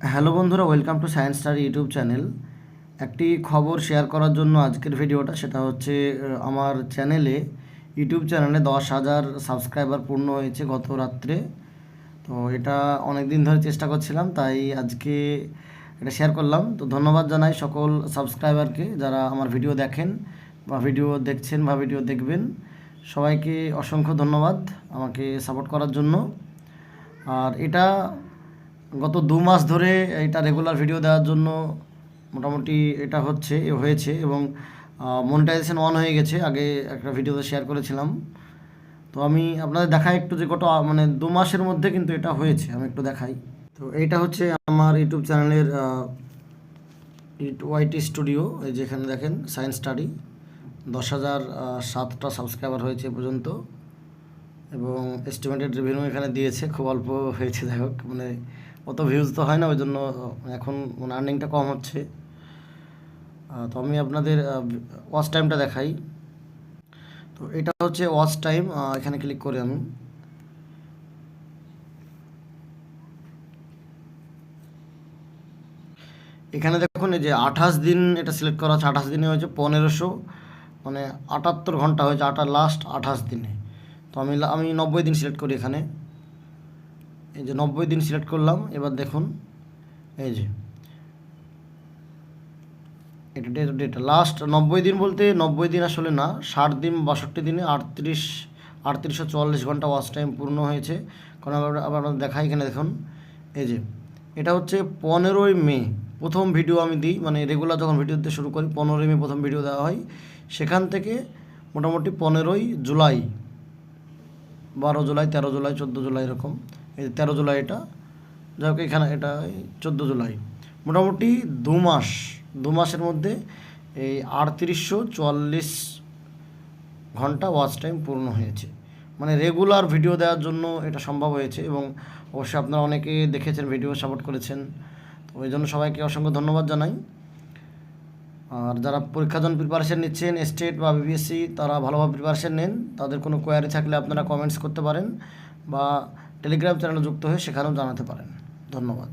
Hello বন্ধুরা, welcome to science star YouTube channel. একটি খবর শেয়ার করার জন্য আজকের ভিডিওটা, সেটা হচ্ছে আমার ইউটিউব চ্যানেলে 10,000 সাবস্ক্রাইবার পূর্ণ হয়েছে গত রাত্রে। তো এটা অনেক দিন ধরে চেষ্টা করছিলাম, তাই আজকে এটা শেয়ার করলাম। তো ধন্যবাদ জানাই সকল সাবস্ক্রাইবারকে, যারা আমার ভিডিও দেখেন বা ভিডিও দেখছেন বা ভিডিও দেখবেন। সবাইকে অসংখ্য ধন্যবাদ আমাকে সাপোর্ট করার জন্য। আর এটা গত 2 মাস ধরে এটা রেগুলার ভিডিও দেওয়ার জন্য মোটামুটি এটা হয়েছে এবং মনিটাইজেশন অন হয়ে গেছে। আগে একটা ভিডিওতে শেয়ার করেছিলাম। তো আমি আপনাদের দেখাই একটু যে গত 2 মাসের মধ্যে কিন্তু এটা হয়েছে। আমি একটু দেখাই। তো এইটা হচ্ছে আমার ইউটিউব চ্যানেলের ওয়াইটি স্টুডিও। এই যেখানে দেখেন সায়েন্স স্টাডি, 10,007টা সাবস্ক্রাইবার হয়েছে এ পর্যন্ত এবং এস্টিমেটেড রেভিনিউ এখানে দিয়েছে, খুব অল্প হয়েছে। যাই হোক, অত ভিউজ তো হয় না, ওই জন্য এখন আর্নিংটা কম হচ্ছে। তো আমি আপনাদের ওয়াচ টাইমটা দেখাই। তো এটা হচ্ছে ওয়াচ টাইম। এখানে ক্লিক করে আমি এখানে দেখুন, এই যে 28 দিন এটা সিলেক্ট করা আছে। 28 দিনে হয়েছে 1578 ঘন্টা হয়েছে, লাস্ট 28 দিনে। তো আমি 90 দিন সিলেক্ট করি এখানে। এই যে 90 দিন সিলেক্ট করলাম। এবার দেখুন, এই যে এটা ডেটা লাস্ট 90 দিন, বলতে 90 দিন আসলে না, 60 দিন 62 দিনে 3844 ঘন্টা ওয়াচ টাইম পূর্ণ হয়েছে। কারণ আবার দেখাই, এখানে দেখুন, এই যে এটা হচ্ছে 15ই মে প্রথম ভিডিও আমি দিই, রেগুলার যখন ভিডিও দিতে শুরু করি 15ই মে প্রথম ভিডিও দেওয়া হয়। সেখান থেকে মোটামুটি 15ই জুলাই, 12 জুলাই, 13 জুলাই, 14 জুলাই, এরকম। এই 13 জুলাই এটা, যাই হোক, এখানে এটা 14 জুলাই, মোটামুটি 2 মাসের মধ্যে এই 3844 ঘন্টা ওয়াচ টাইম পূর্ণ হয়েছে। রেগুলার ভিডিও দেওয়ার জন্য এটা সম্ভব হয়েছে এবং অবশ্যই আপনারা অনেকে দেখেছেন, ভিডিও সাপোর্ট করেছেন। তো ওই জন্য সবাইকে অসংখ্য ধন্যবাদ জানাই। আর যারা পরীক্ষার জন্য প্রিপারেশান নিচ্ছেন, স্টেট বা বিবিএসসি, তারা ভালোভাবে প্রিপারেশান নেন। তাদের কোনো কোয়ারি থাকলে আপনারা কমেন্টস করতে পারেন বা টেলিগ্রাম চ্যানেলে যুক্ত হয়ে সেখানেও জানাতে পারেন। ধন্যবাদ।